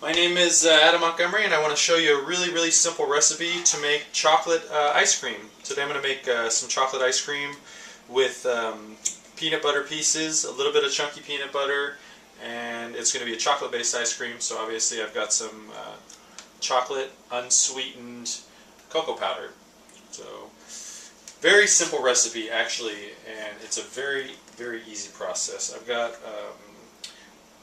My name is Adam Montgomery, and I want to show you a really simple recipe to make chocolate ice cream. Today I'm going to make some chocolate ice cream with peanut butter pieces, a little bit of chunky peanut butter, and it's going to be a chocolate based ice cream, so obviously I've got some chocolate unsweetened cocoa powder. So very simple recipe actually, and it's a very easy process. I've got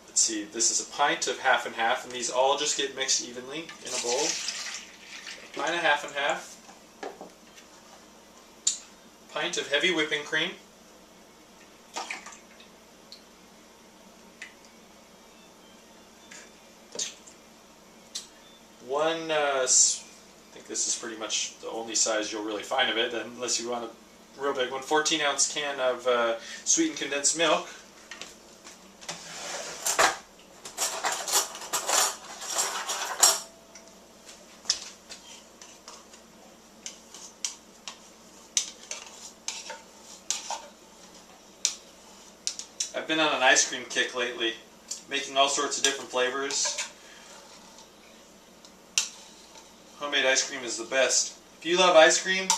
let's see, this is a pint of half and half, and these all just get mixed evenly in a bowl. A pint of half and half. Pint of heavy whipping cream. I think this is pretty much the only size you'll really find of it, unless you want a real big one. 14-ounce can of sweetened condensed milk. I've been on an ice cream kick lately, making all sorts of different flavors. Homemade ice cream is the best. If you love ice cream,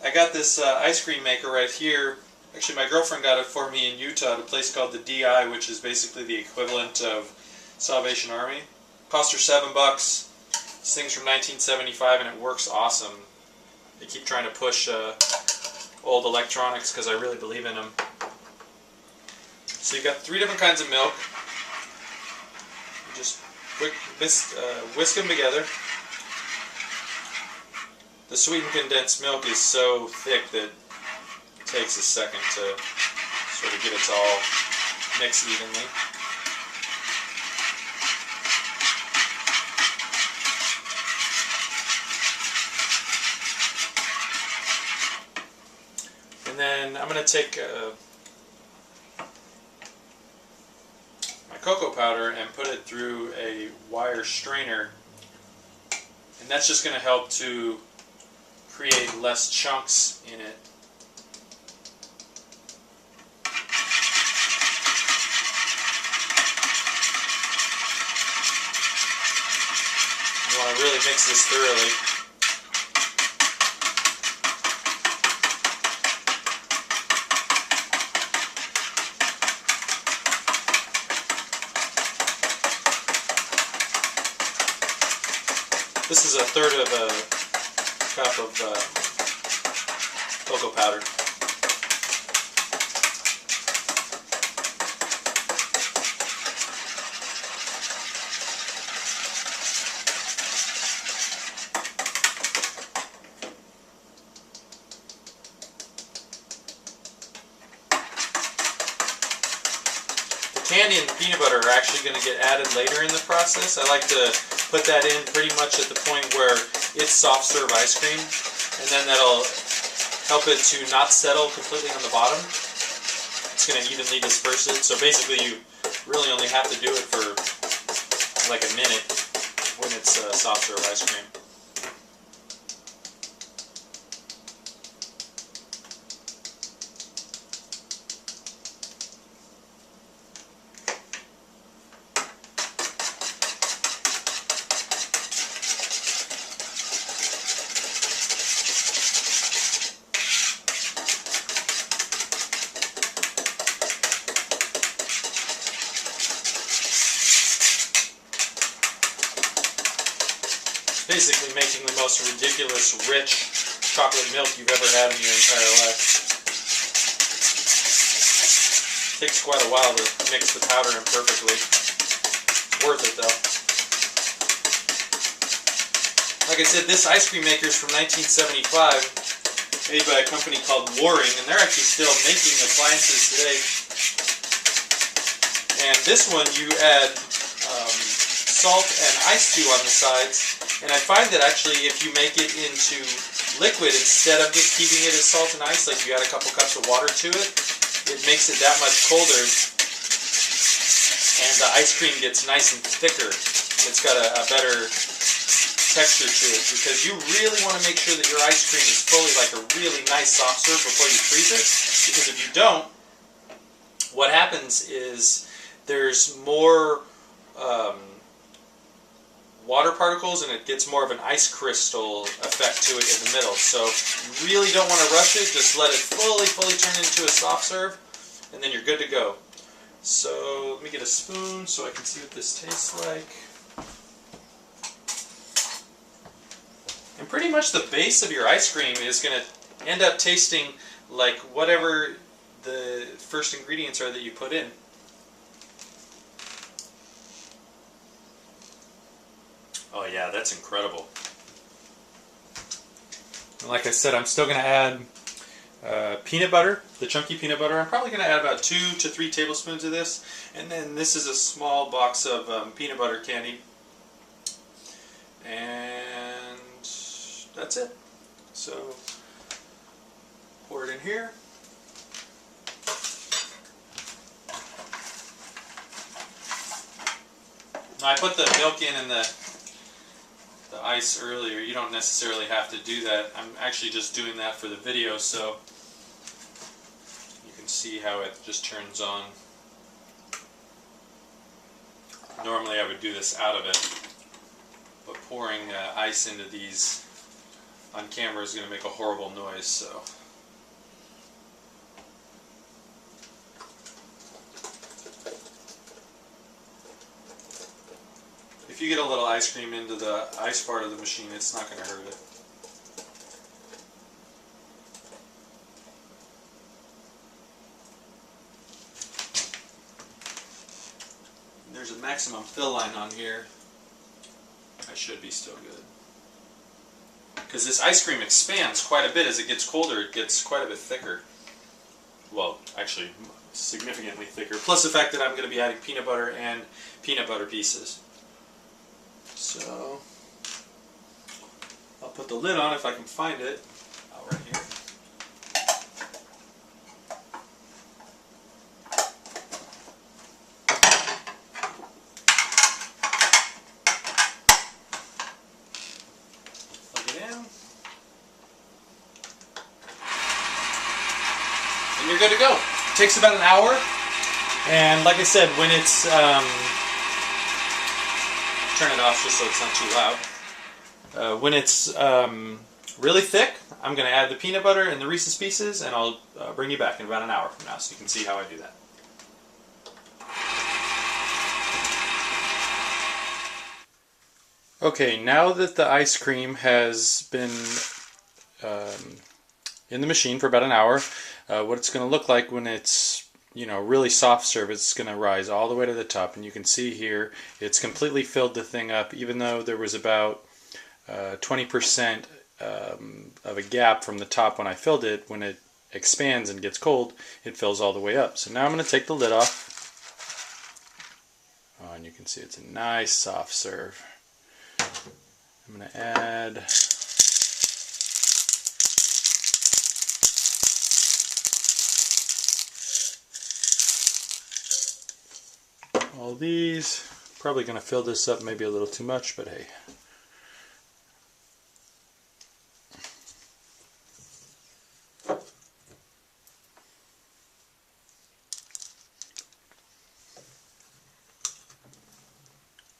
I got this ice cream maker right here. Actually, my girlfriend got it for me in Utah at a place called the DI, which is basically the equivalent of Salvation Army. Cost her $7. This thing's from 1975 and it works awesome. I keep trying to push old electronics because I really believe in them. So you've got 3 different kinds of milk. You just whisk them together. The sweetened condensed milk is so thick that it takes a second to sort of get it all mixed evenly. And then I'm going to take my cocoa powder and put it through a wire strainer, and that's just going to help to create less chunks in it. You want to really mix this thoroughly. This is a third of a cup of cocoa powder. The candy and the peanut butter are actually going to get added later in the process. I like to put that in pretty much at the point where it's soft serve ice cream, and then that'll help it to not settle completely on the bottom. It's going to evenly disperse it, so basically you really only have to do it for like a minute when it's soft serve ice cream. Basically making the most ridiculous rich chocolate milk you've ever had in your entire life. Takes quite a while to mix the powder in perfectly. Worth it though. Like I said, this ice cream maker is from 1975, made by a company called Waring, and they're actually still making appliances today. And this one you add salt and ice to on the sides. And I find that actually if you make it into liquid instead of just keeping it as salt and ice, like you add a couple cups of water to it, it makes it that much colder, and the ice cream gets nice and thicker, and it's got a better texture to it, because you really want to make sure that your ice cream is fully like a really nice soft serve before you freeze it, because if you don't, what happens is there's more water particles, and it gets more of an ice crystal effect to it in the middle. So you really don't want to rush it. Just let it fully turn into a soft serve, and then you're good to go. So let me get a spoon so I can see what this tastes like. And pretty much the base of your ice cream is going to end up tasting like whatever the first ingredients are that you put in. Oh yeah, that's incredible. Like I said, I'm still going to add peanut butter, the chunky peanut butter. I'm probably going to add about 2 to 3 tablespoons of this. And then this is a small box of peanut butter candy. And that's it. So pour it in here. Now I put the milk in and the ice earlier. You don't necessarily have to do that. I'm actually just doing that for the video so you can see how it just turns on. Normally I would do this out of it, but pouring ice into these on camera is going to make a horrible noise, so. If you get a little ice cream into the ice part of the machine, it's not going to hurt it. There's a maximum fill line on here. I should be still good. Because this ice cream expands quite a bit as it gets colder. It gets quite a bit thicker. Well, actually, significantly thicker. Plus the fact that I'm going to be adding peanut butter and peanut butter pieces. So, I'll put the lid on if I can find it. Oh, right here. Plug it in. And you're good to go. It takes about an hour. And like I said, when it's... turn it off just so it's not too loud. When it's really thick, I'm going to add the peanut butter and the Reese's Pieces, and I'll bring you back in about an hour from now so you can see how I do that. Okay, now that the ice cream has been in the machine for about an hour, what it's going to look like when it's really soft serve, it's going to rise all the way to the top, and you can see here it's completely filled the thing up, even though there was about 20% of a gap from the top when I filled it. When it expands and gets cold, it fills all the way up. So now I'm going to take the lid off. Oh, and you can see it's a nice soft serve. I'm going to add all these. Probably going to fill this up maybe a little too much, but hey.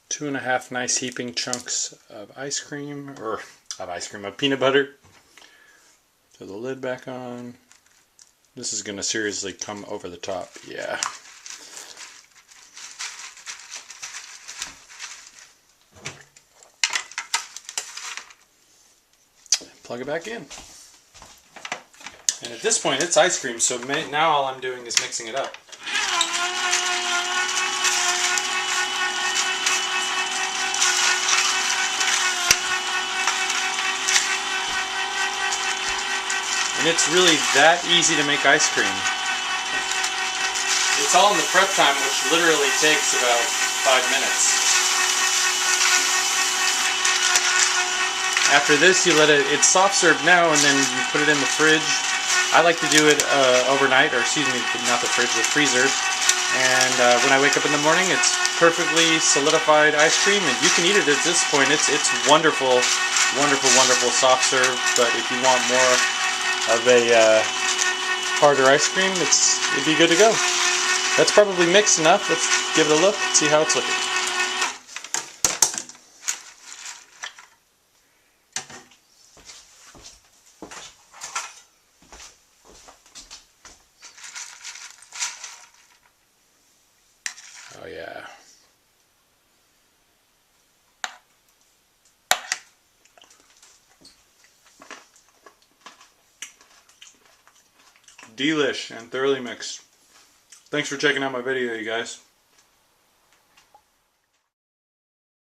Two and a half nice heaping chunks of ice cream, of peanut butter. Throw the lid back on. This is going to seriously come over the top. Yeah. Plug it back in. And at this point it's ice cream, so now all I'm doing is mixing it up. And it's really that easy to make ice cream. It's all in the prep time, which literally takes about 5 minutes. After this, you let it's soft serve now, and then you put it in the fridge. I like to do it overnight, or excuse me, not the fridge, the freezer. And when I wake up in the morning, it's perfectly solidified ice cream, and you can eat it at this point. It's wonderful, wonderful, wonderful soft serve. But if you want more of a harder ice cream, it'd be good to go. That's probably mixed enough. Let's give it a look, see how it's looking. yeah. Delish and thoroughly mixed. Thanks for checking out my video, you guys.